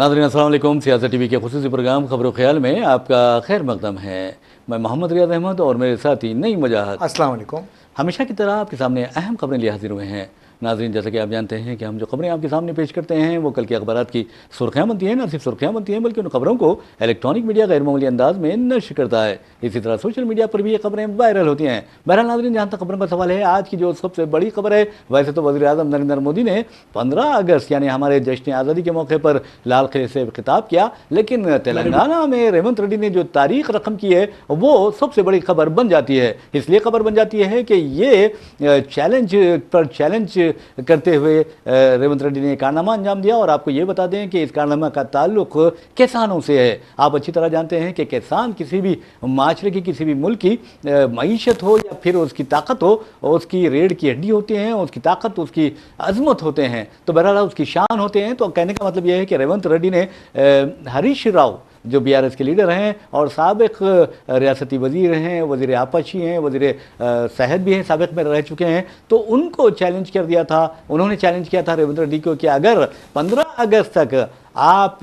नाज़रीन अस्सलाम वालेकुम। सियासत टीवी के खुसूसी प्रोग्राम खबरों ख्याल में आपका खैर मकदम है। मैं मोहम्मद रियाज अहमद और मेरे साथी नईम मुजाहिद अस्सलाम वालेकुम। हमेशा की तरह आपके सामने अहम खबरें लिए हाजिर हुए हैं। नाज़रीन, जैसा कि आप जानते हैं कि हम जो खबरें आपके सामने पेश करते हैं वो कल के अखबारात की सुर्खियाँ बनती हैं। न सिर्फ सुर्खियाँ बनती हैं बल्कि उन खबरों को इलेक्ट्रॉनिक मीडिया गैर मामूली अंदाज में नश्र करता है। इसी तरह सोशल मीडिया पर भी ये खबरें वायरल होती हैं। बहरहाल नाज़रीन, जहाँ तक खबरों का सवाल है, आज की जो सबसे बड़ी खबर है, वैसे तो वज़ीर आज़म नरेंद्र मोदी ने 15 अगस्त यानी हमारे जश्न आज़ादी के मौके पर लाल किले से खिताब किया, लेकिन तेलंगाना में रेवंत रेड्डी ने जो तारीख रकम की है वो सबसे बड़ी खबर बन जाती है। इसलिए खबर बन जाती है कि ये चैलेंज पर चैलेंज करते हुए रेवंत रेड्डी ने कारनामा अंजाम दिया। और आपको ये बता दें कि इस कारनामा का ताल्लुक किसानों से है। आप अच्छी तरह जानते हैं कि किसान किसी भी माशरे की, किसी भी मुल्क की मईशत हो या फिर उसकी ताकत हो, उसकी रीढ़ की हड्डी होती हैं, उसकी ताकत, उसकी अजमत होते हैं, तो बहरहाल उसकी शान होते हैं। तो कहने का मतलब यह है कि रेवंत रेड्डी ने हरीश राव जो बीआरएस के लीडर हैं और साबिक रियासती वज़ीर हैं, वज़ीर आपशी हैं, वज़ीर सेहत भी हैं, साबिक में रह चुके हैं, तो उनको चैलेंज कर दिया था। उन्होंने चैलेंज किया था रेवंत रेड्डी को कि अगर 15 अगस्त तक आप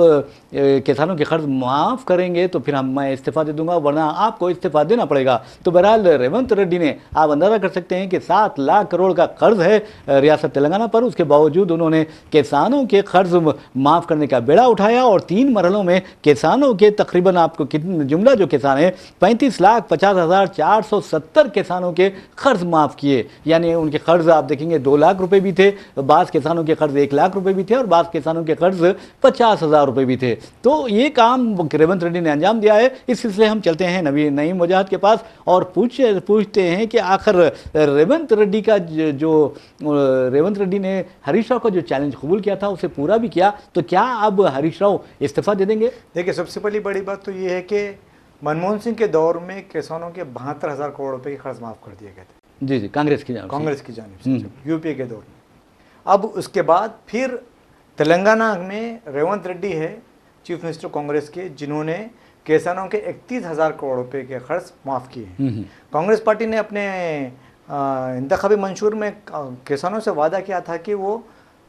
किसानों के कर्ज माफ़ करेंगे तो फिर मैं इस्तीफ़ा दे दूंगा, वरना आपको इस्तीफ़ा देना पड़ेगा। तो बहरहाल रेवंत रेड्डी ने, आप अंदाज़ा कर सकते हैं कि 7 लाख करोड़ का कर्ज है रियासत तेलंगाना पर। उसके बावजूद उन्होंने किसानों के कर्ज माफ़ करने का बेड़ा उठाया और 3 मरहलों में किसानों के तकरीबन, आपको कितने जुमला जो किसान है, 35,50,470 किसानों के कर्ज माफ़ किए। यानी उनके कर्ज आप देखेंगे 2 लाख रुपए भी थे, बाज़ किसानों के कर्ज 1 लाख रुपए भी थे और बाज़ किसानों के कर्ज 50,000 रुपए भी थे। तो ये काम रेवंत रेड्डी ने अंजाम दिया है। इस सिलसिले हम चलते हैं नईम मुजाहिद के पास और पूछते हैं कि आखिर रेवंत रेड्डी का जो रेवंत रेड्डी ने हरीश राव का जो चैलेंज कबूल किया था उसे पूरा भी किया, तो क्या अब हरीश राव इस्तीफा दे देंगे? देखिए, सबसे पहली बड़ी बात तो ये है कि मनमोहन सिंह के दौर में किसानों के 72,000 करोड़ रुपए के कर्ज माफ कर दिए गए थे। जी जी, कांग्रेस की जानिब से यूपीए के दौर में। अब उसके बाद फिर तेलंगाना में रेवंत रेड्डी है चीफ मिनिस्टर कांग्रेस के, जिन्होंने किसानों के 31,000 करोड़ रुपए के कर्ज माफ़ किए हैं। कांग्रेस पार्टी ने अपने इंतखाबी मंशूर में किसानों से वादा किया था कि वो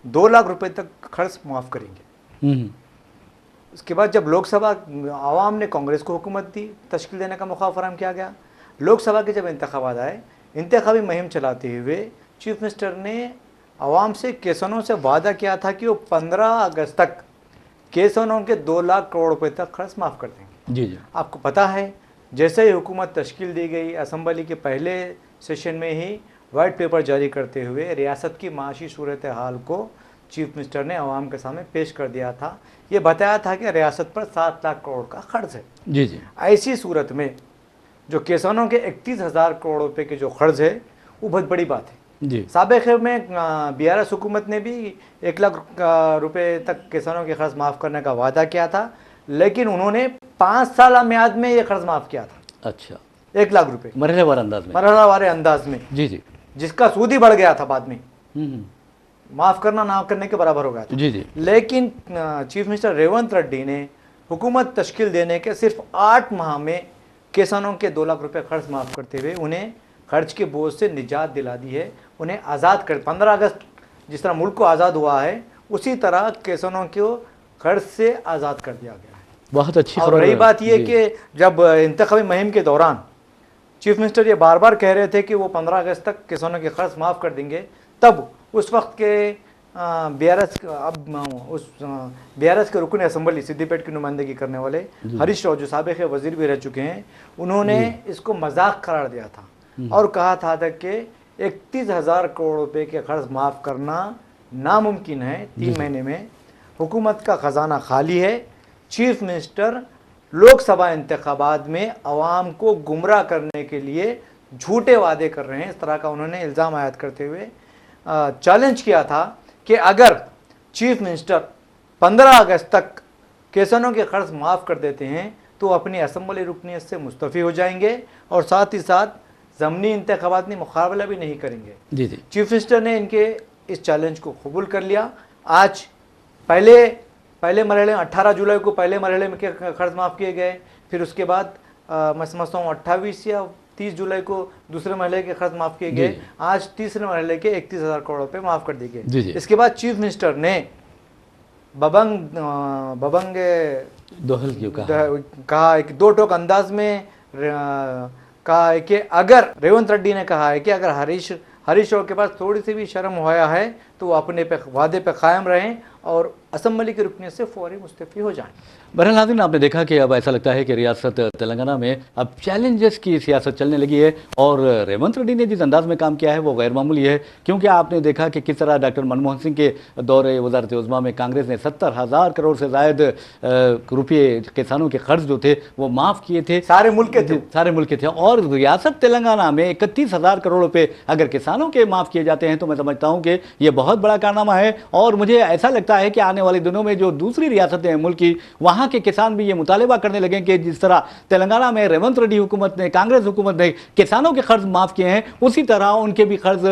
2 लाख रुपए तक कर्ज माफ़ करेंगे। उसके बाद जब लोकसभा आवाम ने कांग्रेस को हुकूमत दी, तश्कील देने का मौका फराहम किया गया। लोकसभा के जब इंतखाबात आए, इंतखाबी मुहिम चलाते हुए चीफ मिनिस्टर ने आवाम से, किसानों से वादा किया था कि वो 15 अगस्त तक किसानों के 2 लाख करोड़ रुपए तक खर्च माफ़ कर देंगे। जी जी, आपको पता है, जैसे ही हुकूमत तश्कील दी गई, असम्बली के पहले सेशन में ही वाइट पेपर जारी करते हुए रियासत की माशी सूरत हाल को चीफ मिनिस्टर ने आवाम के सामने पेश कर दिया था। ये बताया था कि रियासत पर 7 लाख करोड़ का खर्च है। जी जी, ऐसी सूरत में जो किसानों के 31,000 करोड़ रुपए के जो कर्ज है वो बहुत बड़ी बात है जी। साबिक़ में बीआरएस हुकूमत ने भी 1 लाख रुपए तक किसानों के कर्ज माफ़ करने का वादा किया था, लेकिन उन्होंने 5 साल म्याद में ये कर्ज माफ़ किया था। अच्छा, 1 लाख रुपए मरहलेवार अंदाज में। जी जी, जिसका सूद ही बढ़ गया था, बाद में माफ़ करना ना करने के बराबर हो गया था। जी जी, लेकिन चीफ मिनिस्टर रेवंत रेड्डी ने हुकूमत तश्कील देने के सिर्फ 8 माह में किसानों के 2 लाख रुपए कर्ज माफ़ करते हुए उन्हें कर्ज के बोझ से निजात दिला दी है, उन्हें आज़ाद कर। 15 अगस्त जिस तरह मुल्क को आज़ाद हुआ है, उसी तरह किसानों को कर्ज से आज़ाद कर दिया गया है। बहुत अच्छी और रही बात यह कि जब इंतखाबी मुहिम के दौरान चीफ मिनिस्टर ये बार बार कह रहे थे कि वो 15 अगस्त तक किसानों के कर्ज माफ़ कर देंगे, तब उस वक्त के बीआरएस के रुकन असम्बली सिद्दीपेट की नुमाइंदगी करने वाले हरीश राव, जो साबिक़ वज़ीर भी रह चुके हैं, उन्होंने इसको मजाक करार दिया था और कहा था कि 31,000 करोड़ रुपए के कर्ज माफ़ करना नामुमकिन है। 3 महीने में हुकूमत का ख़जाना खाली है। चीफ मिनिस्टर लोकसभा इंतखाबात में आवाम को गुमराह करने के लिए झूठे वादे कर रहे हैं, इस तरह का उन्होंने इल्ज़ाम आयद करते हुए चैलेंज किया था कि अगर चीफ मिनिस्टर 15 अगस्त तक किसानों के कर्ज माफ़ कर देते हैं तो अपनी असम्बली रुकनीत से मुस्तफ़ी हो जाएंगे और साथ ही साथ ज़मनी इंतखाबात में मुकाबला भी नहीं करेंगे। जी जी, चीफ मिनिस्टर ने इनके इस चैलेंज को कबूल कर लिया। आज पहले मरहले 18 जुलाई को पहले मरहले में कर्ज माफ़ किए गए, फिर उसके बाद मैं समझता हूँ 28 या 30 जुलाई को दूसरे मरहले के खर्च माफ़ किए गए। आज तीसरे मरहले के 31,000 करोड़ रुपए माफ़ कर दिए गए। इसके बाद चीफ मिनिस्टर ने बबंग दोहल क्यों कहा? कहा है कि दो टोक अंदाज में कहा है कि अगर रेवंत रेड्डी ने कहा है कि अगर हरीश राव के पास थोड़ी सी भी शर्म होया है तो वो अपने पे वादे पे कायम रहें और असम्बली के रुकने से फौरी मुस्तफ़ी हो जाएं। बहरहाल नाज़रीन, आपने देखा कि अब ऐसा लगता है कि रियासत तेलंगाना में अब चैलेंजेस की सियासत चलने लगी है और रेवंत रेड्डी ने जिस अंदाज में काम किया है वो गैर मामूली है, क्योंकि आपने देखा कि किस तरह डॉक्टर मनमोहन सिंह के दौरे वज़ारत उज़्मा में कांग्रेस ने 70,000 करोड़ से ज़ायद रुपये किसानों के कर्ज जो थे वो माफ़ किए थे, सारे मुल्क के थे। और रियासत तेलंगाना में 31,000 करोड़ रुपये अगर किसानों के माफ़ किए जाते हैं तो मैं समझता हूँ कि ये बहुत बड़ा कारनामा है। और मुझे ऐसा लगता है कि आने वाले दिनों में जो दूसरी रियासतें हैं मुल्क की, वहाँ के किसान भी ये मुतालबा करने लगे कि जिस तरह तेलंगाना में रेवंत रेड्डी हुकूमत ने, कांग्रेस हुकूमत ने किसानों के कर्ज माफ़ किए हैं, उसी तरह उनके भी कर्ज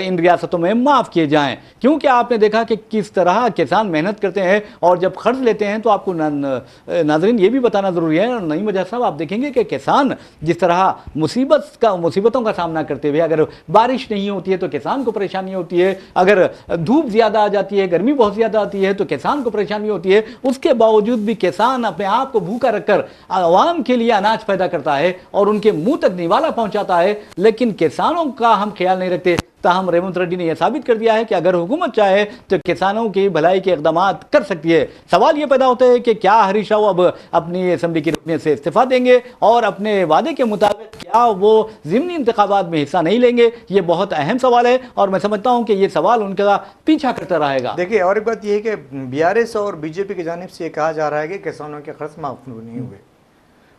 इन रियासतों में माफ़ किए जाएं। क्योंकि आपने देखा कि किस तरह किसान मेहनत करते हैं और जब कर्ज लेते हैं तो आपको नाज़रीन ये भी बताना ज़रूरी है, नईम वजह साहब, आप देखेंगे कि किसान जिस तरह मुसीबतों का सामना करते हुए, अगर बारिश नहीं होती है तो किसान को परेशानी होती है, अगर धूप ज़्यादा आ जाती है, गर्मी बहुत ज़्यादा आती है तो किसान को परेशानी होती है, उसके बावजूद भी किसान अपने आप को भूखा रखकर आवाम के लिए अनाज पैदा करता है और उनके मुंह तक निवाला पहुंचाता है। लेकिन किसानों का हम ख्याल नहीं रखते। ताहम रेवंत रेड्डी ने यह साबित कर दिया है कि अगर हुकूमत चाहे तो किसानों की भलाई के इक़दाम कर सकती है। सवाल ये पैदा होता है कि क्या हरीश राव अब अपनी असेंबली के रुकने से इस्तीफा देंगे और अपने वादे के मुताबिक क्या वो ज़िमनी इंतखाबात में हिस्सा नहीं लेंगे? ये बहुत अहम सवाल है और मैं समझता हूँ कि ये सवाल उनका पीछा करता रहेगा। देखिए, और एक बात यह है कि BRS और BJP की जानिब से ये कहा जा रहा है कि किसानों के खर्च माफ नहीं हुए,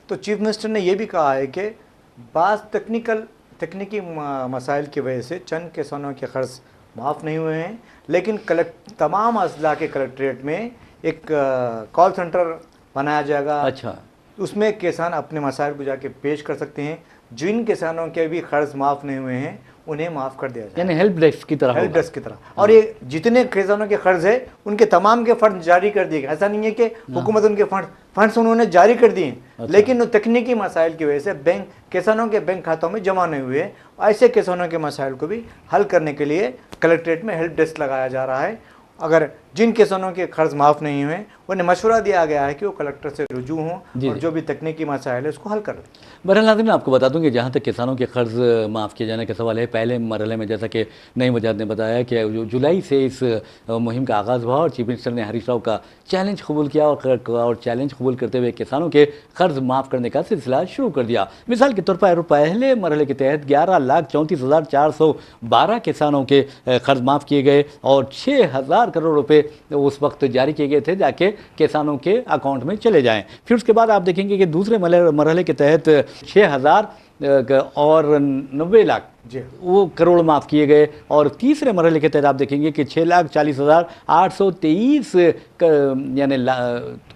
तो चीफ मिनिस्टर ने यह भी कहा है कि बाज़ तकनीकी मसाइल की वजह से चंद किसानों के कर्ज माफ़ नहीं हुए हैं, लेकिन तमाम अजला के कलेक्ट्रेट में एक कॉल सेंटर बनाया जाएगा। अच्छा, उसमें किसान अपने मसाइल को जाके पेश कर सकते हैं। जिन किसानों के भी कर्ज माफ़ नहीं हुए हैं उन्हें माफ़ कर दिया जाए, यानी हेल्प डेस्क की तरह। और ये जितने किसानों के कर्ज है उनके तमाम के फंड जारी कर दिए गए। ऐसा नहीं है कि हुकूमत उनके फंड्स उन्होंने जारी कर दिए, लेकिन तकनीकी मसाइल की वजह से किसानों के बैंक खातों में जमा नहीं हुए। ऐसे किसानों के मसाइल को भी हल करने के लिए कलेक्ट्रेट में हेल्प डेस्क लगाया जा रहा है। अगर जिन किसानों के कर्ज माफ़ नहीं हुए उन्हें मशवरा दिया गया है कि वो कलेक्टर से रुजू हों और जो भी तकनीकी मसाइल है उसको हल कर लें। बहरहाल नाज़रीन, आपको बता दूं कि जहाँ तक किसानों के कर्ज माफ़ किए जाने का सवाल है, पहले मरहले में जैसा कि नईम वजाहत ने बताया कि जुलाई से इस मुहिम का आगाज़ हुआ और चीफ मिनिस्टर ने हरीश राव का चैलेंज कबूल किया और चैलेंज कबूल करते हुए किसानों के कर्ज माफ़ करने का सिलसिला शुरू कर दिया। मिसाल के तौर पर पहले मरहले के तहत 11,34,412 किसानों के कर्ज माफ़ किए गए और 6,000 करोड़ रुपये उस वक्त जारी किए गए थे जाके किसानों के अकाउंट में चले जाएं। फिर उसके बाद आप देखेंगे कि दूसरे मरहले के तहत 6,000 और 90 लाख वो करोड़ माफ़ किए गए और तीसरे मरहले के तहत आप देखेंगे कि 6,40,823 यानी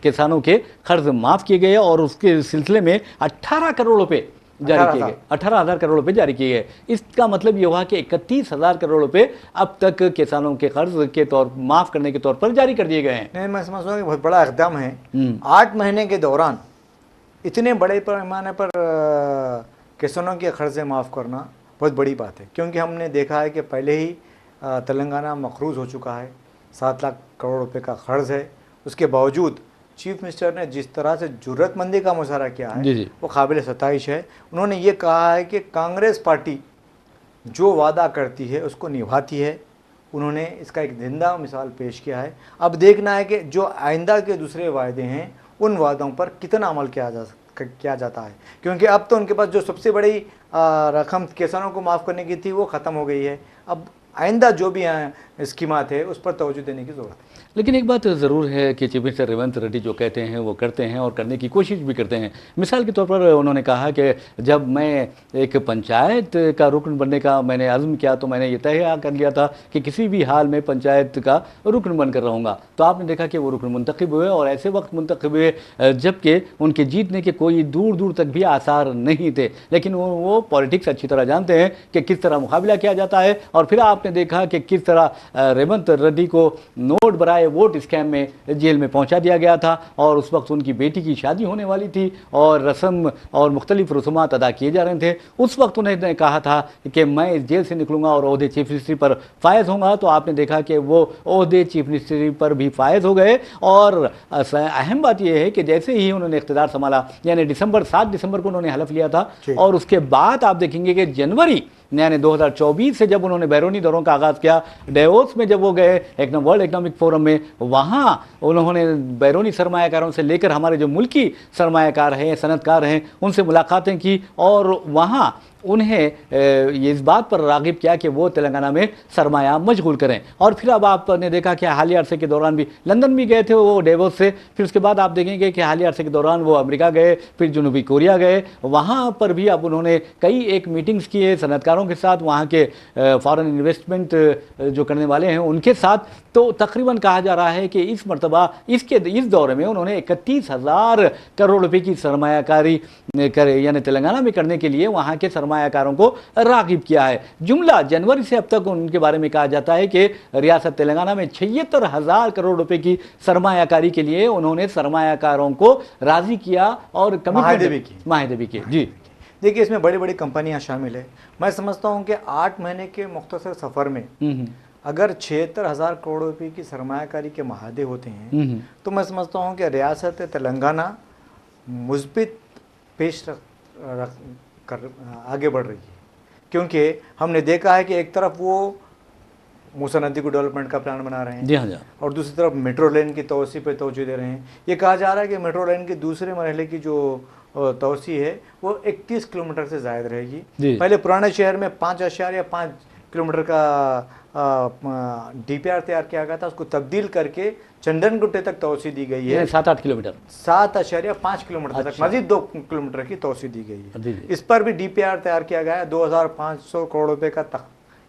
किसानों के कर्ज माफ़ किए गए और उसके सिलसिले में 18 करोड़ रुपये जारी किए गए, 18,000 करोड़ रुपए जारी किए गए। इसका मतलब ये हुआ कि 31,000 करोड़ रुपए अब तक किसानों के कर्ज के माफ़ करने के तौर पर जारी कर दिए गए हैं। मैं समझता हूँ कि बहुत बड़ा इक़दाम है। 8 महीने के दौरान इतने बड़े पैमाने पर किसानों के कर्ज़े माफ़ करना बहुत बड़ी बात है, क्योंकि हमने देखा है कि पहले ही तेलंगाना मकरूज़ हो चुका है, 7 लाख करोड़ रुपए का कर्ज़ है। उसके बावजूद चीफ मिनिस्टर ने जिस तरह से जुर्रतमंदी का मुजाहरा किया है वो काबिल सताइश है। उन्होंने ये कहा है कि कांग्रेस पार्टी जो वादा करती है उसको निभाती है। उन्होंने इसका एक जिंदा मिसाल पेश किया है। अब देखना है कि जो आइंदा के दूसरे वायदे हैं उन वादों पर कितना अमल किया जाता है, क्योंकि अब तो उनके पास जो सबसे बड़ी रकम किसानों को माफ़ करने की थी वो ख़त्म हो गई है। अब आइंदा जो भी स्कीमात है उस पर तवज्जो देने की ज़रूरत है। लेकिन एक बात ज़रूर है कि चीफ मिनिस्टर रेवंत रेड्डी जो कहते हैं वो करते हैं और करने की कोशिश भी करते हैं। मिसाल के तौर पर उन्होंने कहा कि जब मैं एक पंचायत का रुकन बनने का मैंने अज़्म किया तो मैंने ये तय कर लिया था कि किसी भी हाल में पंचायत का रुकन बनकर रहूँगा। तो आपने देखा कि वो रुकन मुंतखब हुए और ऐसे वक्त मुंतखब हुए जबकि उनके जीतने के कोई दूर दूर तक भी आसार नहीं थे, लेकिन वो पॉलिटिक्स अच्छी तरह जानते हैं कि किस तरह मुकाबला किया जाता है। और फिर आपने देखा कि किस तरह रेवंत रेड्डी को नोट बराए वोट स्कैम में जेल में पहुंचा दिया गया था और उस वक्त उनकी बेटी की शादी होने वाली थी और रस्म और मुख्तलिफ रसूमात अदा किए जा रहे थे। उस वक्त उन्होंने कहा था कि मैं इस जेल से निकलूंगा और ओहदे चीफ मिनिस्ट्री पर फायज होऊंगा, तो आपने देखा कि वो ओहदे चीफ मिनिस्ट्री पर भी फायज हो गए। और अहम बात यह है कि जैसे ही उन्होंने इख्तियार संभाला, यानी 7 दिसंबर को उन्होंने हलफ लिया था और उसके बाद आप देखेंगे कि जनवरी यानी 2024 से जब उन्होंने बैरूनी दौरों का आगाज़ किया, डेवोस में जब वो गए वर्ल्ड इकोनॉमिक फोरम में, वहाँ उन्होंने बैरूनी सरमायाकारों से लेकर हमारे जो मुल्की सरमायाकार हैं, सनतकार हैं, उनसे मुलाकातें की और वहाँ उन्हें ये इस बात पर राग़िब किया कि वो तेलंगाना में सरमाया मशगूल करें। और फिर अब आपने देखा कि हालिया अरसे के दौरान भी लंदन भी गए थे वो डेवोस से, फिर उसके बाद आप देखेंगे कि हालिया अरसे के दौरान वो अमेरिका गए, फिर जनूबी कोरिया गए, वहाँ पर भी अब उन्होंने कई एक मीटिंग्स किए सनतकारों के साथ, वहाँ के फॉरेन इन्वेस्टमेंट जो करने वाले हैं उनके साथ। तो तकरीबन कहा जा रहा है कि इस मरतबा इस दौरे में उन्होंने 31,000 करोड़ रुपए की सरमायाकारी यानी तेलंगाना में करने के लिए वहाँ के सरमायाकारों को राग़िब किया है। जुमला जनवरी से अब तक उनके बारे में कहा जाता है कि रियासत तेलंगाना में 76,000 करोड़ रुपए की सरमायाकारी के लिए उन्होंने सरमायाकारों को राज़ी किया और माहिदे भी की। जी देखिए, इसमें बड़ी बड़ी कंपनियां शामिल है। मैं समझता हूं कि 8 महीने के मुख्तसर सफ़र में अगर 76,000 करोड़ रुपए की सरमायाकारी के माहदे होते हैं तो मैं समझता हूं कि रियासत तेलंगाना मुस्बित पेश कर आगे बढ़ रही है, क्योंकि हमने देखा है कि एक तरफ वो मूसा नदी को डेवलपमेंट का प्लान बना रहे हैं, जी हाँ, और दूसरी तरफ मेट्रो लाइन की तोसी पे तवज्जो दे रहे हैं। ये कहा जा रहा है कि मेट्रो लाइन के दूसरे मरहले की जो तोसी है वो 31 किलोमीटर से ज़ायद रहेगी। पहले पुराने शहर में 5.5 किलोमीटर का DPR तैयार किया गया था, उसको तब्दील करके चंदन गुट्टे तक तोसी दी गई है, 7-8 किलोमीटर, 7.5 किलोमीटर तक, मजीद 2 किलोमीटर की तोसी दी गई है। इस पर भी DPR तैयार किया गया है, 2,500 करोड़ रुपए का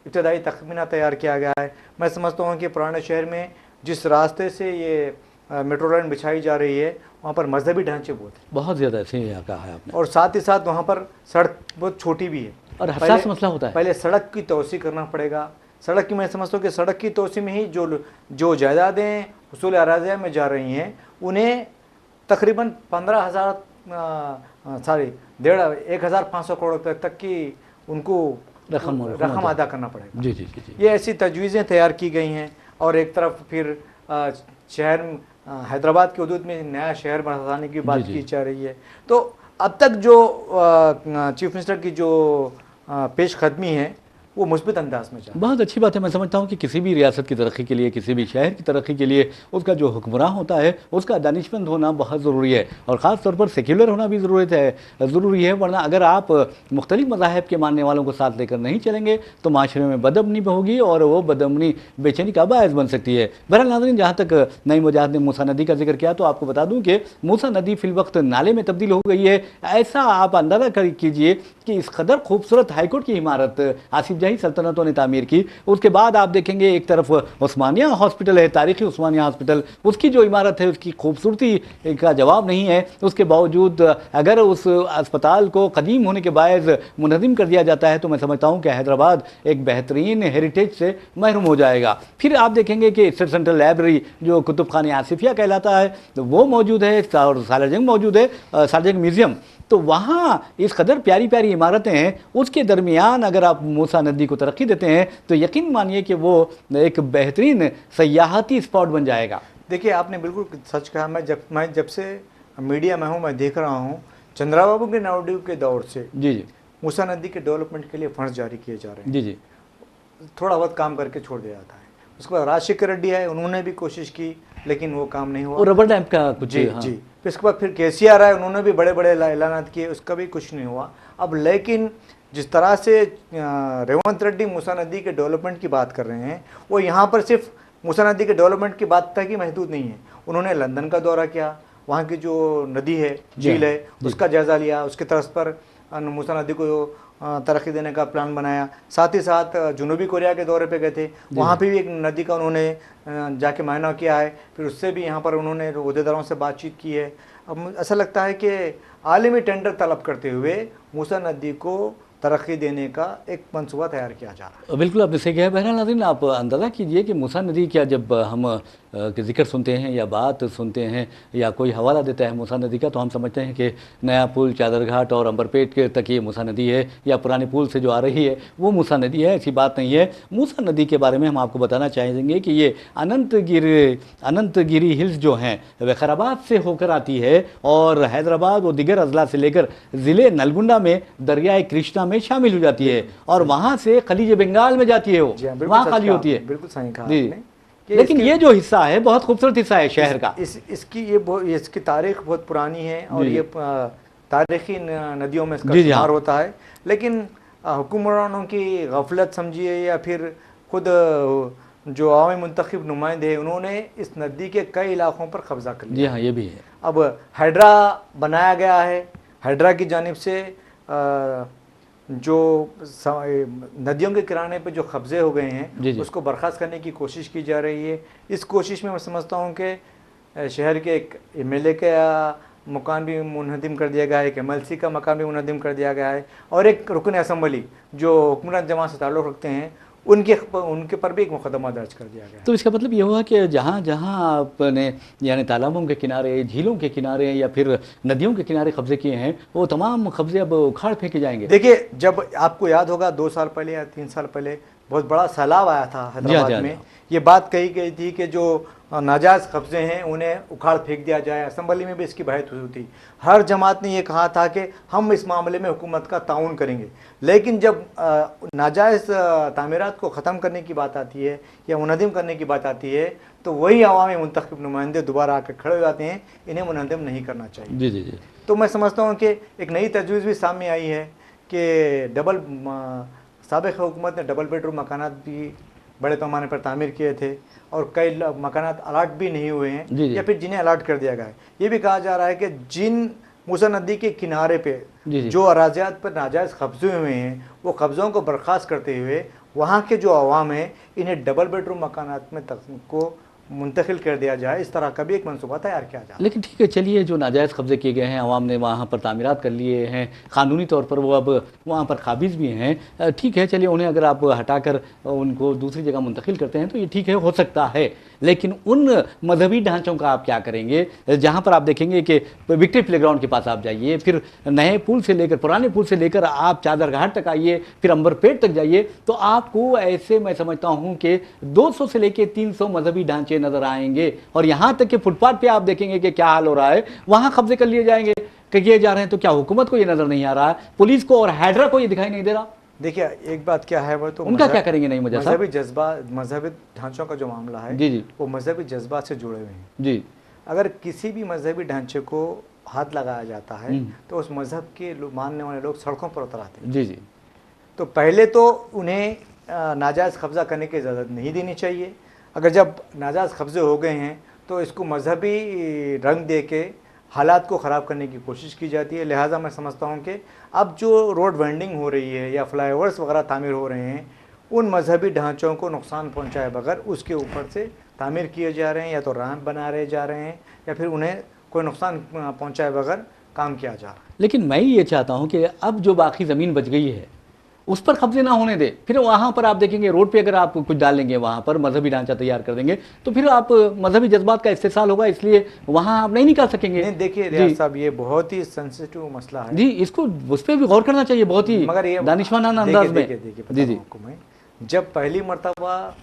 इब्तदाई तखमीना तैयार किया गया है। मैं समझता हूँ कि पुराने शहर में जिस रास्ते से ये मेट्रो लाइन बिछाई जा रही है वहाँ पर मजहबी ढांचे बहुत ज़्यादा ऐसे कहा है आपने, और साथ ही साथ वहाँ पर सड़क बहुत छोटी भी है और हसास मसला होता है। पहले सड़क की तोसी करना पड़ेगा। सड़क की मैं समझता हूँ कि सड़क की तोसी में ही जो जायदादें हुसूल अराज़िया में जा रही हैं उन्हें तकरीबन 1,500 करोड़ रुपये तक की उनको रकम अदा करना पड़ेगा। जी। ये ऐसी तजवीज़ें तैयार की गई हैं। और एक तरफ फिर शहर हैदराबाद के हदूद में नया शहर बनाने की बात की जा रही है। तो अब तक जो चीफ मिनिस्टर की जो पेश कदमी है वो मुस्बित अंदाज में चल। बहुत अच्छी बात है। मैं समझता हूँ कि किसी भी रियासत की तरक्की के लिए, किसी भी शहर की तरक्की के लिए उसका जो हुक्मरान होता है उसका दानिशमंद होना बहुत ज़रूरी है, और ख़ास तौर पर सेक्युलर होना भी ज़रूरी है। वरना अगर आप मुख्तलिफ मज़ाहब के मानने वालों को साथ लेकर नहीं चलेंगे तो माशरे में बदअमनी होगी और वो बदअमनी बेचैनी का बायस बन सकती है। बहरहाल नाज़रीन, जहाँ तक नई मुजाहिद ने मूसा नदी का जिक्र किया तो आपको बता दूँ कि मूसा नदी फ़िल वक्त नाले में तब्दील हो गई है। ऐसा आप अंदाज़ा कीजिए कि इस कदर खूबसूरत हाईकोर्ट की इमारत आसिफ जाही सल्तनतों ने तामीर की। उसके बाद आप देखेंगे एक तरफ उस्मानिया हॉस्पिटल है, तारीखी उस्मानिया हॉस्पिटल, उसकी जो इमारत है उसकी खूबसूरती का जवाब नहीं है। उसके बावजूद अगर उस अस्पताल को कदीम होने के बायस मुनज़्ज़म कर दिया जाता है तो मैं समझता हूँ कि हैदराबाद एक बेहतरीन हेरिटेज से महरूम हो जाएगा। फिर आप देखेंगे कि स्टेट सेंट्रल लाइब्रेरी जो कुतुब खाने आसिफिया कहलाता है तो वो मौजूद है, और सालारजंग मौजूद है, सालारजंग म्यूज़ियम। तो वहाँ इस कदर प्यारी प्यारी इमारतें हैं, उसके दरमियान अगर आप मूसा नदी को तरक्की देते हैं तो यकीन मानिए कि वो एक बेहतरीन सयाहती स्पॉट बन जाएगा। देखिए, आपने बिल्कुल सच कहा। मैं जब से मीडिया में हूँ मैं देख रहा हूँ चंद्राबाबू के नायडू के दौर से जी मूसा नदी के डेवलपमेंट के लिए फंड जारी किए जा रहे हैं। जी थोड़ा बहुत काम करके छोड़ दिया जाता है। उसके बाद राजशेखर रेड्डी आए, उन्होंने भी कोशिश की लेकिन वो काम नहीं हुआ। और रबर डैम का कुछ जी। फिर इसके बाद फिर KCR आए, उन्होंने भी बड़े बड़े ऐलानात किए, उसका भी कुछ नहीं हुआ। अब लेकिन जिस तरह से रेवंत रेड्डी मूसा नदी के डेवलपमेंट की बात कर रहे हैं वो यहाँ पर सिर्फ मूसा नदी के डेवलपमेंट की बात तक ही महदूद नहीं है। उन्होंने लंदन का दौरा किया, वहाँ की जो नदी है, झील है, उसका जायज़ा लिया, उसके तर्ज पर मूसा नदी को तरक्की देने का प्लान बनाया। साथ ही साथ जनूबी कोरिया के दौरे पे गए थे, वहाँ पे भी एक नदी का उन्होंने जाके मायना किया है। फिर उससे भी यहाँ पर उन्होंने अहदेदारों से बातचीत की है। अब ऐसा लगता है कि आलमी टेंडर तलब करते हुए मूसा नदी को तरक्की देने का एक मंसूबा तैयार किया जा रहा है। बिल्कुल आपने सही कहा। बहरहाल नाज़रीन, आप अंदाज़ा कीजिए कि मूसा नदी का जब हम के ज़िक्र सुनते हैं या बात सुनते हैं या कोई हवाला देता है मूसा नदी का, तो हम समझते हैं कि नया पुल चादरघाट और अंबरपेट के तक ये मूसा नदी है, या पुराने पुल से जो आ रही है वो मूसा नदी है। ऐसी बात नहीं है। मूसा नदी के बारे में हम आपको बताना चाहेंगे कि ये अनंतगिरी हिल्स जो हैं वैखाराबाद से होकर आती है और हैदराबाद और दिगर अजला से लेकर ज़िले नलगुंडा में दरियाए कृष्णा में शामिल हो जाती है और वहाँ से खलीज बंगाल में जाती है, वो वहाँ खाली होती है। बिल्कुल सही कहा जी। आपने कि लेकिन ये जो हिस्सा है बहुत खूबसूरत हिस्सा है शहर का। इसकी तारीख बहुत पुरानी है और ये तारीखी नदियों में इसका जी, जी, शुमार हाँ। होता है। लेकिन हुक्मरानों की गफलत समझिए या फिर खुद जो अवामी मुंतखब नुमाइंदे हैं उन्होंने इस नदी के कई इलाकों पर कब्जा कर लिया। जी हाँ, ये भी है। अब हाइड्रा बनाया गया है, हाइड्रा की जानिब से जो नदियों के किनारे पे जो कब्जे हो गए हैं जी, जी। उसको बर्खास्त करने की कोशिश की जा रही है। इस कोशिश में मैं समझता हूँ कि शहर के एक एमएलए का मकान भी मुनहदिम कर दिया गया है, एक एमएलसी का मकान भी मुनहदिम कर दिया गया है और एक रुकन असम्बली जो हुक्मरान जमात से ताल्लुक़ रखते हैं उनके पर भी एक मुकदमा दर्ज कर दिया गया है। तो इसका मतलब ये हुआ कि जहाँ जहाँ आपने यानी तालाबों के किनारे, झीलों के किनारे या फिर नदियों के किनारे कब्जे किए हैं वो तमाम कब्जे अब उखाड़ फेंके जाएंगे। देखिए, जब आपको याद होगा 2 साल पहले या 3 साल पहले बहुत बड़ा सैलाब आया था हैदराबाद में, ये बात कही गई थी कि जो नाजायज़ कब्जे हैं उन्हें उखाड़ फेंक दिया जाए। असम्बली में भी इसकी बहस हुई थी। हर जमात ने ये कहा था कि हम इस मामले में हुकूमत का ताउन करेंगे, लेकिन जब नाजायज़ तामीरात को ख़त्म करने की बात आती है या मुनहदिम करने की बात आती है तो वही अवामी मुंतखब नुमाइंदे दोबारा आकर खड़े हो जाते हैं, इन्हें मुनहदिम नहीं करना चाहिए। जी जी जी। तो मैं समझता हूँ कि एक नई तजवीज़ भी सामने आई है कि साबिक़ हुकूमत ने डबल बेडरूम मकानात भी बड़े पैमाने पर तामीर किए थे और कई मकानात अलाट भी नहीं हुए हैं जी जी। या फिर जिन्हें अलाट कर दिया गया है। ये भी कहा जा रहा है कि जिन मूसा नदी के किनारे पे जी जी। जो अराज़ियात पर नाजायज़ कब्जे हुए हैं वो कब्ज़ों को बर्खास्त करते हुए वहाँ के जो अवाम हैं इन्हें डबल बेडरूम मकानात में को मुंतकिल कर दिया जाए, इस तरह का भी एक मनसूबा तैयार किया जाए। लेकिन ठीक है, चलिए जो नाजायज़ कब्ज़े किए गए हैं अवाम ने वहाँ पर तामीरात कर लिए हैं, क़ानूनी तौर पर वो अब वहाँ पर काबिज़ भी हैं, ठीक है, चलिए उन्हें अगर आप हटाकर उनको दूसरी जगह मुंतकिल करते हैं तो ये ठीक है, हो सकता है। लेकिन उन मजहबी ढांचों का आप क्या करेंगे जहाँ पर आप देखेंगे कि विक्ट्री प्लेग्राउंड के पास आप जाइए, फिर नए पुल से लेकर पुराने पुल से लेकर आप चादरघाट तक आइए, फिर अंबरपेट तक जाइए, तो आपको ऐसे मैं समझता हूँ कि 200 से लेकर 300 मजहबी ढांचे नजर आएंगे और यहाँ तक कि फुटपाथ पे आप देखेंगे कि क्या हाल हो रहा है, वहाँ कब्जे कर लिए जाएंगे कि किए जा रहे हैं। तो क्या हुकूमत को ये नजर नहीं आ रहा है, पुलिस को और हैदरा को ये दिखाई नहीं दे रहा? देखिए, एक बात क्या है वो तो उनका क्या करेंगे नहीं मुझे मजहबी जज्बा, मजहबी ढांचों का जो मामला है जी जी वो मजहबी जज्बात से जुड़े हुए हैं जी। अगर किसी भी मजहबी ढांचे को हाथ लगाया जाता है तो उस मजहब के मानने वाले लोग सड़कों पर उतर आते हैं। जी जी। तो पहले तो उन्हें नाजायज़ कब्ज़ा करने की इजाज़त नहीं देनी चाहिए। अगर जब नाजायज़ कब्ज़े हो गए हैं तो इसको मजहबी रंग दे के हालात को ख़राब करने की कोशिश की जाती है। लिहाजा मैं समझता हूँ कि अब जो रोड वेंडिंग हो रही है या फ्लाईओवर्स वगैरह तामीर हो रहे हैं उन मजहबी ढांचों को नुकसान पहुँचाए बगैर उसके ऊपर से तामीर किए जा रहे हैं, या तो रैंप बना रहे जा रहे हैं या फिर उन्हें कोई नुकसान पहुँचाए बगैर काम किया जा रहा है। लेकिन मैं ये चाहता हूँ कि अब जो बाकी ज़मीन बच गई है उस पर कब्जे ना होने दे। फिर वहाँ पर आप देखेंगे रोड पे अगर आप कुछ डाल लेंगे, वहाँ पर मजहबी ढांचा तैयार कर देंगे तो फिर आप मजहबी जज्बात का इस्तेसाल होगा, इसलिए वहाँ आप नहीं निकाल सकेंगे। नहीं, देखिए रियाज साहब, ये बहुत ही सेंसिटिव मसला है जी, इसको उस पर भी गौर करना चाहिए बहुत ही मगर ये दानिशमाना अंदाज में। जी जी। जब पहली मरतबा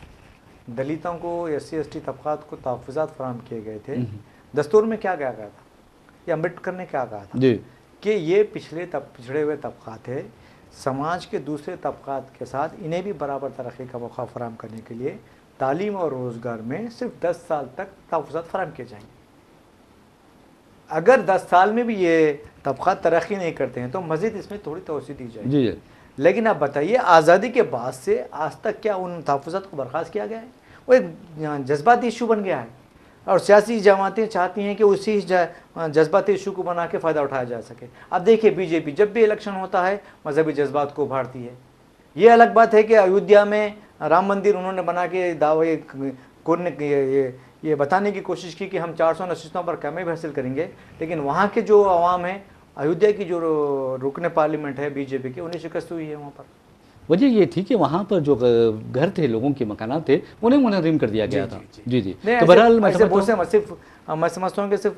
दलितों को SC/ST तबकात को तहफ़्फ़ुज़ात फराहम किए गए थे, दस्तूर में क्या कहा गया था या अम्बेडकर ने क्या कहा था जी कि ये पिछड़े हुए तबकात है, समाज के दूसरे तबकात के साथ इन्हें भी बराबर तरक्की का मौका फराहम करने के लिए तालीम और रोज़गार में सिर्फ 10 साल तक तहफ़्फ़ुज़ात फराहम किए जाएंगे। अगर 10 साल में भी ये तबकात तरक्की नहीं करते हैं तो मज़ीद इसमें थोड़ी तोसी दी जाएगी। जी। लेकिन आप बताइए, आज़ादी के बाद से आज तक क्या उन तहफ़्फ़ुज़ात को बर्खास्त किया गया है? वो एक जज्बाती इशू बन गया है और सियासी जमातें चाहती हैं कि उसी जज्बाती इशू को बना के फ़ायदा उठाया जा सके। अब देखिए, BJP जब भी इलेक्शन होता है मजहबी जज्बात को उभारती है। ये अलग बात है कि अयोध्या में राम मंदिर उन्होंने बना के दावे ये बताने की कोशिश की कि हम 400 नशिस्तों पर कामयाबी हासिल करेंगे, लेकिन वहाँ के जो अवाम हैं अयोध्या की जो रुकन पार्लियामेंट है बीजेपी की, उन्हें शिकस्त हुई है वहाँ पर। वजह ये थी कि वहाँ पर जो घर थे, लोगों के मकानात थे, उन्हें मुनहदम कर दिया गया था। जी जी। नहीं, तो बहरहाल मैं समझता हूँ कि सिर्फ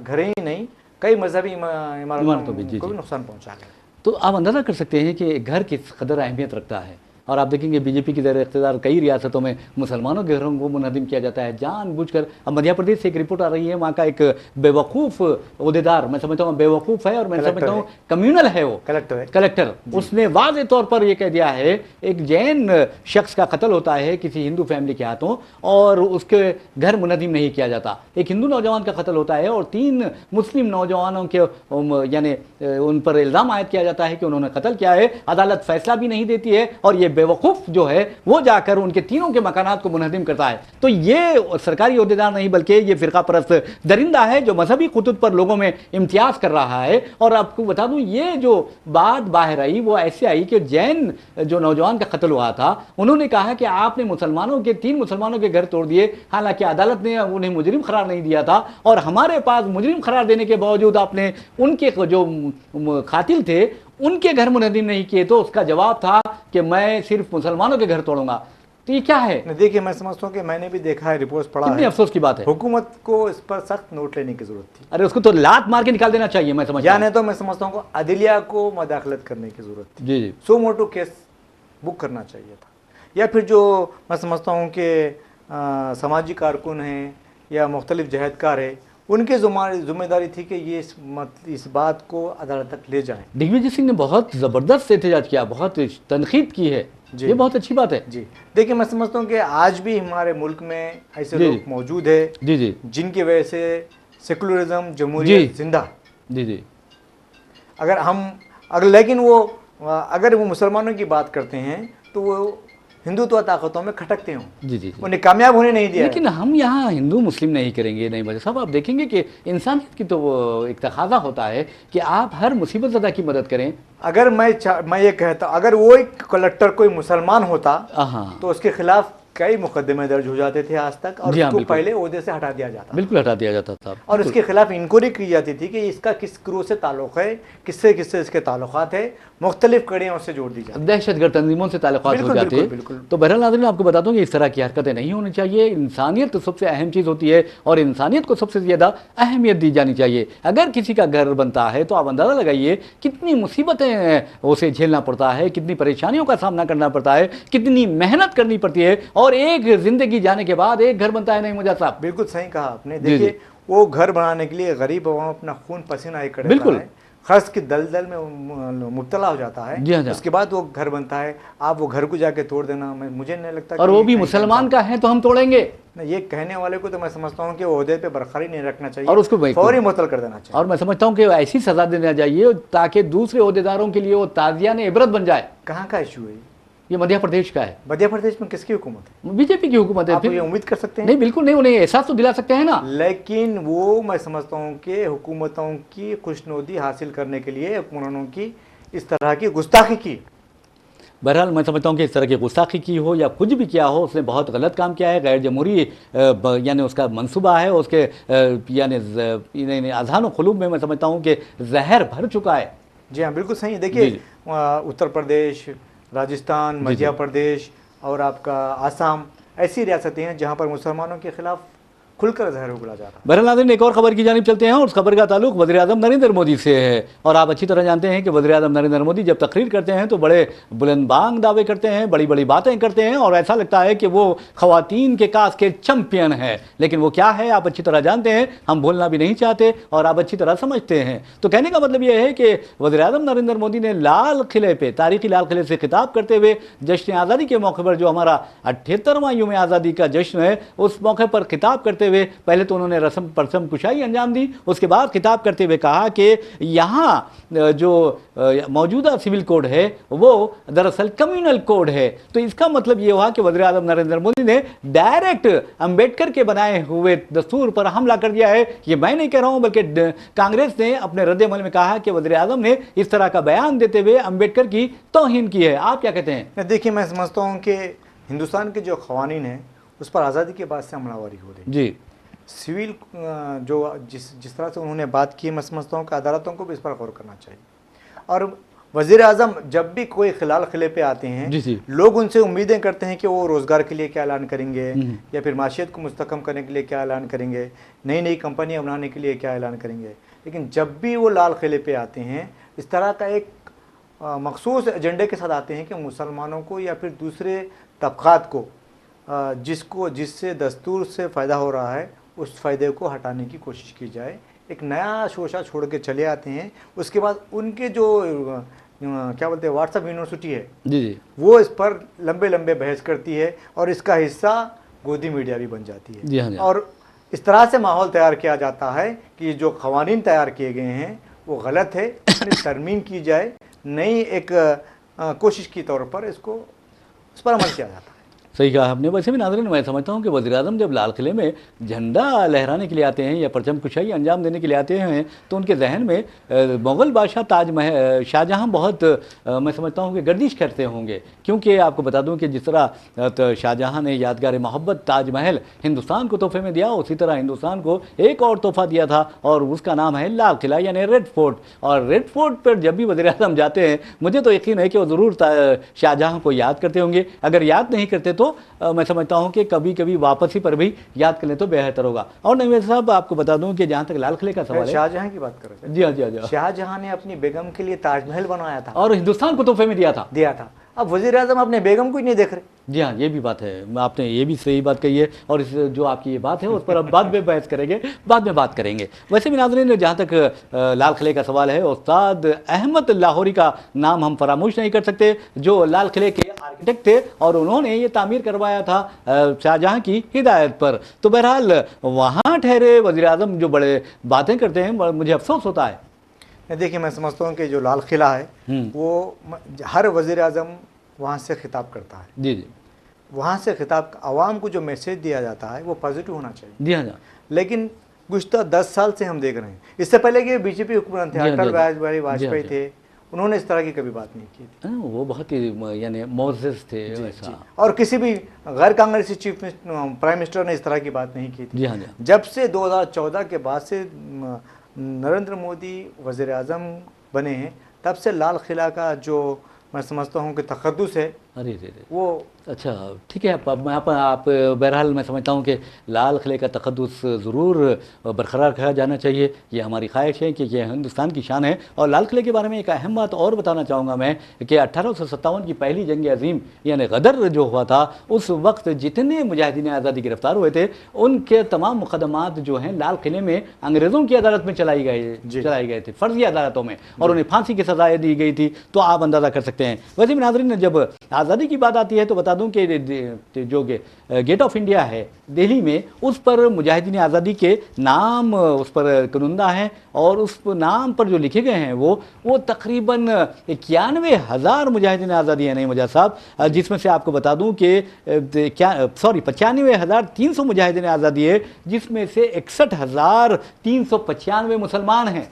घर ही नहीं, कई मजहबी इमारतों को भी नुकसान पहुँचा गया। तो आप अंदाज़ा कर सकते हैं कि घर किस कदर अहमियत रखता है। और आप देखेंगे बीजेपी की ज़ेर इख्तियार कई रियासतों में मुसलमानों के घरों को मुनहदम किया जाता है जानबूझकर। अब मध्य प्रदेश से एक रिपोर्ट आ रही है, वहाँ का एक बेवकूफ़ ओहदेदार, मैं समझता हूँ बेवकूफ़ है और मैं समझता हूँ कम्यूनल है, वो कलेक्टर, उसने वाज़े तौर पर यह कह दिया है एक जैन शख्स का कत्ल होता है किसी हिंदू फैमिली के हाथों और उसके घर मुनहदम नहीं किया जाता। एक हिंदू नौजवान का कत्ल होता है और 3 मुस्लिम नौजवानों के यानी उन पर इल्ज़ाम आयद किया जाता है कि उन्होंने कत्ल किया है। अदालत फैसला भी नहीं देती है और ये बेवकूफ़ जो है वो जाकर उनके तीनों के मकानात को मुनहदम करता है। तो ये सरकारी ओहदेदार नहीं बल्कि ये फ़िरका परस्त दरिंदा है जो मजहबी खुतूत पर लोगों में इम्तियाज़ कर रहा है। और आपको बता दूं ये जो बात बाहर आई वो ऐसे आई कि जैन जो नौजवान का कत्ल हुआ था, उन्होंने कहा कि आपने मुसलमानों के 3 मुसलमानों के घर तोड़ दिए, हालांकि अदालत ने उन्हें मुजरिम करार नहीं दिया था और हमारे पास मुजरिम करार देने के बावजूद आपने उनके जो कातिल थे उनके घर मुनहदम नहीं किए। तो उसका जवाब था कि मैं सिर्फ मुसलमानों के घर तोड़ूंगा। तो ये क्या है? देखिए, मैं समझता हूँ कि मैंने भी देखा है, रिपोर्ट पढ़ा है, कितनी अफसोस की बात है। हुकूमत को इस पर सख्त नोट लेने की जरूरत थी। अरे उसको तो लात मार के निकाल देना चाहिए, मैं समझता हूँ। नहीं तो मैं समझता हूँ अदलिया को मदाखलत करने की जरूरत थी। जी जी, सो मोटो केस बुक करना चाहिए था। या फिर जो मैं समझता हूँ कि समाजी कारकुन हैं या मुख्तलिफ जहदकार है, उनकी जिम्मेदारी थी कि ये इस बात को अदालत तक ले जाएं। दिग्विजय सिंह ने बहुत ज़बरदस्त एहतजाज किया, बहुत तनकीद की है, ये बहुत अच्छी बात है। जी देखिए, मैं समझता हूँ कि आज भी हमारे मुल्क में ऐसे लोग मौजूद है जी जी, जिनकी वजह से सेकुलरिज्म, जमहूरियत जिंदा। जी जी, लेकिन वो अगर वो मुसलमानों की बात करते हैं तो वो हिंदुत्व ताकतों में खटकते हों। जी जी, उन्हें कामयाब होने नहीं दिया। लेकिन हम यहाँ हिंदू मुस्लिम नहीं करेंगे, नहीं वजह साहब। आप देखेंगे कि इंसानियत की तो वो एक तकाजा होता है कि आप हर मुसीबत ज़दा की मदद करें। अगर मैं ये कहता, अगर वो एक कलेक्टर कोई मुसलमान होता तो उसके खिलाफ कई मुकदमे दर्ज हो जाते थे आज तक और उसको पहले ओहदे से हटा दिया जाता। बिल्कुल हटा दिया जाता था और उसके खिलाफ इंक्वायरी की जाती थी कि इसका किस ग्रोह से ताल्लुक़ है, किससे किससे इसके ताल्लुकात है, मुख्तलिफ कड़ियों से जोड़ दी जाती, दहशतगर्द तंजीमों से ताल्लुकात हो जाते। तो बहरहाल नाज़रीन, आपको बता दूं कि इस तरह की हरकतें नहीं होनी चाहिए। इंसानियत तो सबसे अहम चीज़ होती है और इंसानियत को सबसे ज़्यादा अहमियत दी जानी चाहिए। अगर किसी का घर बनता है तो आप अंदाज़ा लगाइए कितनी मुसीबतें उसे झेलना पड़ता है, कितनी परेशानियों का सामना करना पड़ता है, कितनी मेहनत करनी पड़ती है और एक ज़िंदगी जाने के बाद एक घर बनता है। नहीं मुझा साहब, बिल्कुल सही कहा आपने। देखिए, वो घर बनाने के लिए गरीब अवाम अपना खून पसीना एक करता बिल्कुल है, खर्च की दलदल में मुब्तला हो जाता है। उसके बाद वो घर बनता है। आप वो घर को जाके तोड़ देना, मुझे नहीं लगता। और वो भी मुसलमान का है तो हम तोड़ेंगे, ये कहने वाले को तो मैं समझता हूँ कि ओहदे पे बरकरारी नहीं रखना चाहिए और उसको फौरी मुअत्तल कर देना चाहिए। और मैं समझता हूँ कि ऐसी सजा देना चाहिए ताकि दूसरे ओहदेदारों के लिए वो ताज़ियाने इबरत बन जाए। कहाँ का इशू है ये? मध्य प्रदेश का है। मध्य प्रदेश में किसकी हुकूमत है? बीजेपी की हुकूमत है। आप ये उम्मीद कर सकते हैं? नहीं, बिल्कुल नहीं, उन्हें एहसास तो दिला सकते हैं ना। लेकिन वो मैं समझता हूँ कि हुकूमतों की खुशनुदी हासिल करने के लिए हुक्मरानों की इस तरह की गुस्ताखी की। बहरहाल मैं समझता हूँ कि इस तरह की गुस्ताखी की हो या कुछ भी किया हो, उसने बहुत गलत काम किया है। गैर जमहूरी यानी उसका मंसूबा है, उसके यानी अज़हान क़ुलूब में मैं समझता हूँ कि जहर भर चुका है। जी हाँ, बिल्कुल सही है। देखिए, उत्तर प्रदेश, राजस्थान, मध्य प्रदेश और आपका आसाम ऐसी रियासतें हैं जहाँ पर मुसलमानों के खिलाफ खुलकर जहर उगला जाता है। बहरहाल नाज़रीन, एक और खबर की जानिब चलते हैं और उस खबर का ताल्लुक वज़ीर-ए-आज़म नरेंद्र मोदी से है। और आप अच्छी तरह जानते हैं कि वज़ीर-ए-आज़म नरेंद्र मोदी जब तकरीर करते हैं तो बड़े बुलंदबांग दावे करते हैं, बड़ी बड़ी बातें करते हैं और ऐसा लगता है कि वो ख़वातीन के कास के चैंपियन हैं। लेकिन वो क्या है आप अच्छी तरह जानते हैं, हम भूलना भी नहीं चाहते और आप अच्छी तरह समझते हैं। तो कहने का मतलब ये है कि वज़ीर-ए-आज़म नरेंद्र मोदी ने लाल किले पे, तारीखी लाल किले से खिताब करते हुए जश्न आज़ादी के मौके पर, जो हमारा 78वां यौम आज़ादी का जश्न है, उस मौके पर खिताब करते हुए पहले तो उन्होंने रस्म परसम कुशाई अंजाम दी। उसके बाद खिताब करते हुए कहा कि यहाँ जो मौजूदा सिविल कोड है वो दरअसल कम्युनल कोड है। तो इसका मतलब ये हुआ कि वज़ीर-ए-आज़म नरेंद्र मोदी ने डायरेक्ट अंबेडकर के बनाए हुए दस्तूर पर हमला कर दिया है। ये मैं नहीं कह रहा हूँ, बल्कि कांग्रेस ने अपने रद्द-ए-अमल में कहा कि वज़ीर-ए-आज़म ने इस तरह का बयान देते हुए अंबेडकर की तौहीन की है। आप क्या कहते हैं? देखिए, मैं समझता हूँ कि हिंदुस्तान के जो क़वानीन हैं उस पर आज़ादी के बाद से अमलावरी हो रही है। जी, सिविल जो जिस तरह से उन्होंने बात की, मैं समझता हूँ कि अदालतों को भी इस पर गौर करना चाहिए। और वज़ीर आज़म जब भी कोई खिलाल खिले पे आते हैं, जी जी, लोग उनसे उम्मीदें करते हैं कि वो रोज़गार के लिए क्या ऐलान करेंगे, या फिर माशियत को मुस्तहकम करने के लिए क्या ऐलान करेंगे, नई नई कंपनियां बनाने के लिए क्या ऐलान करेंगे। लेकिन जब भी वो लाल किले पे आते हैं, इस तरह का एक मखसूस एजेंडे के साथ आते हैं कि मुसलमानों को या फिर दूसरे तबक़ात को जिससे दस्तूर से फ़ायदा हो रहा है, उस फ़ायदे को हटाने की कोशिश की जाए। एक नया शोशा छोड़ के चले आते हैं। उसके बाद उनके जो क्या बोलते हैं व्हाट्सएप यूनिवर्सिटी है, जी जी, वो इस पर लंबे लंबे बहस करती है और इसका हिस्सा गोदी मीडिया भी बन जाती है। जी हाँ, जी हाँ। और इस तरह से माहौल तैयार किया जाता है कि जो क़वानीन तैयार किए गए हैं वो गलत है, इसमें तरमीम की जाए, नई एक कोशिश की तौर पर उस पर अमल किया जाता है। सही कहा आपने। वैसे भी नाज़रीन, मैं समझता हूँ कि वज़ीर-ए-आज़म जब लाल किले में झंडा लहराने के लिए आते हैं या परचम कुशाई अंजाम देने के लिए आते हैं, तो उनके जहन में मुग़ल बादशाह शाहजहाँ बहुत मैं समझता हूँ कि गर्दिश करते होंगे। क्योंकि आपको बता दूँ कि जिस तरह शाहजहाँ ने यादगार मोहब्बत ताजमहल हिंदुस्तान को तोहफे में दिया, उसी तरह हिंदुस्तान को एक और तोहफ़ा दिया था और उसका नाम है लाल किला यानी रेड फोर्ट। और रेड फोर्ट पर जब भी वज़ीर-ए-आज़म जाते हैं, मुझे तो यकीन है कि वो ज़रूर शाहजहाँ को याद करते होंगे। अगर याद नहीं करते तो मैं समझता हूं कि कभी कभी वापसी पर भी याद कर लें तो बेहतर होगा। और नवीद साहब, आपको बता दूं कि जहां तक लाल किले का सवाल है, शाहजहां की बात कर रहे थे। जी हाँ, जी हाँ। शाहजहां ने अपनी बेगम के लिए ताजमहल बनाया था और हिंदुस्तान को तोहफे में दिया था। अब वज़ीर आज़म अपने बेगम को ही नहीं देख रहे। जी हाँ, ये भी बात है, आपने ये भी सही बात कही है। और इस जो आपकी ये बात है उस पर अब बाद में बहस करेंगे, बाद में बात करेंगे। वैसे भी नाज़रीन, जहाँ तक लाल किले का सवाल है, उस्ताद अहमद लाहौरी का नाम हम फरामोश नहीं कर सकते, जो लाल किले के आर्किटेक्ट थे और उन्होंने ये तामीर करवाया था शाहजहाँ की हिदायत पर। तो बहरहाल वहाँ ठहरे वज़ीर आज़म जो बड़े बातें करते हैं, मुझे अफसोस होता है। देखिए, मैं समझता हूँ कि जो लाल किला है वो हर वज़ीर आज़म वहाँ से खिताब करता है। जी जी, वहाँ से खिताब आवाम को जो मैसेज दिया जाता है वो पॉजिटिव होना चाहिए। जी हाँ। लेकिन गुज़श्ता 10 साल से हम देख रहे हैं, इससे पहले कि बीजेपी हुक्मरान थे, अटल बिहारी वाजपेयी थे, उन्होंने इस तरह की कभी बात नहीं की थी। वो बहुत ही यानी मोअज़्ज़ज़ थे ऐसा। और किसी भी गैर कांग्रेसी प्राइम मिनिस्टर ने इस तरह की बात नहीं की थी। जी हाँ, जब से 2014 के बाद से नरेंद्र मोदी वज़ीर आज़म बने हैं, तब से लाल किला का जो मैं समझता हूँ कि तक़द्दुस है, अरे वो अच्छा ठीक है। आप बहरहाल मैं समझता हूँ कि लाल किले का तक़द्दुस ज़रूर बरकरार रखा जाना चाहिए। ये हमारी ख्वाहिश है कि ये हिंदुस्तान की शान है। और लाल किले के बारे में एक अहम बात और बताना चाहूँगा मैं कि 1857 की पहली जंग अज़ीम यानी गदर जो हुआ था, उस वक्त जितने मुजाहिदीन आज़ादी गिरफ्तार हुए थे, उनके तमाम मुकदमात जो हैं लाल किले में अंग्रेज़ों की अदालत में चलाई गए थे, फ़र्ज़ी अदालतों में, और उन्हें फांसी की सज़ाएँ दी गई थी। तो आप अंदाज़ा कर सकते हैं। वैसे भी नाज़रीन, जब आज़ादी की बात आती है तो बता दूं कि जो गेट ऑफ इंडिया है दिल्ली में, उस पर मुजाहिदीन आज़ादी के नाम उस पर कुनंदा है और उस नाम पर जो लिखे गए हैं वो तकरीबन 91,000 मुजाहिदीन आज़ादी है, नहीं मुजाहिद साहब, जिसमें से आपको बता दूं कि 95,300 मुजाहिदीन आज़ादी है, जिसमें से 61,395 मुसलमान हैं।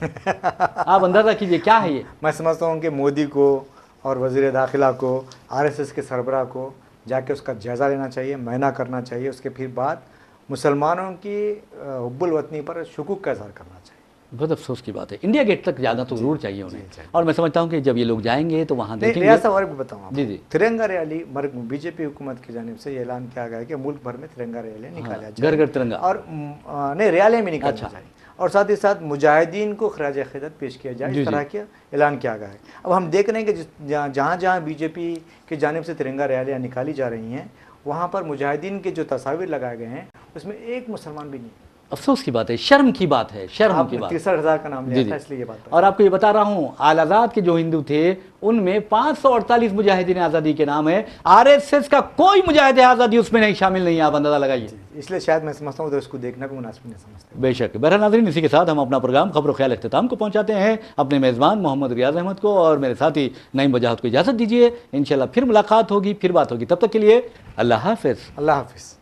आप अंदाज़ा कीजिए क्या है ये। मैं समझता हूँ कि मोदी को और वज़ीर दाखिला को, आरएसएस के सरबराह को जाके उसका जायज़ा लेना चाहिए, मयना करना चाहिए। उसके फिर बाद मुसलमानों की हुब्बुल वतनी पर शुकूक का इज़हार करना चाहिए। बहुत अफसोस की बात है। इंडिया गेट तक जाना तो ज़रूर चाहिए उन्हें। और मैं समझता हूँ कि जब ये लोग जाएंगे तो वहाँ देखेंगे। रियासत और भी बताऊँ जी जी, तिरंगा रैली बीजेपी हुकूमत की जानिब से ये ऐलान किया गया है कि मुल्क भर में तिरंगा रैली निकाला जाए, घर घर तिरंगा, और नहीं रैली में निकाला जाए, और साथ ही साथ मुजाहिदीन को खराज अक़ीदत पेश किया जाए, इस तरह का ऐलान किया गया है। अब हम देख रहे हैं कि जहाँ जहाँ बीजेपी की जानिब से तिरंगा रैलियाँ निकाली जा रही हैं, वहाँ पर मुजाहिदीन के जो तस्वीर लगाए गए हैं उसमें एक मुसलमान भी नहीं। अफसोस की बात है, शर्म की बात है, शर्म की बात। 63,000 का नाम लिया था, इसलिए ये बात। और आपको ये बता रहा हूँ, आल आज़ाद के जो हिंदू थे उनमें 548 मुजाहिदीन आज़ादी के नाम है। आरएसएस का कोई मुजाहिद आज़ादी उसमें नहीं शामिल नहीं है, आप अंदाज़ा लगाइए। इसलिए शायद मैं समझता हूँ तो इसको देखना भी मुनासिब नहीं समझते। बेशक। बहरहाल नाज़रीन, इसी के साथ हम अपना प्रोग्राम खबर ख्याल इख्तिताम को पहुँचाते हैं। अपने मेज़बान मोहम्मद रियाज़ अहमद को और मेरे साथी नईम वजाहत को इजाज़त दीजिए। इंशाल्लाह फिर मुलाकात होगी, फिर बात होगी। तब तक के लिए अल्लाह हाफ़िज़। अल्लाह हाफ़िज़।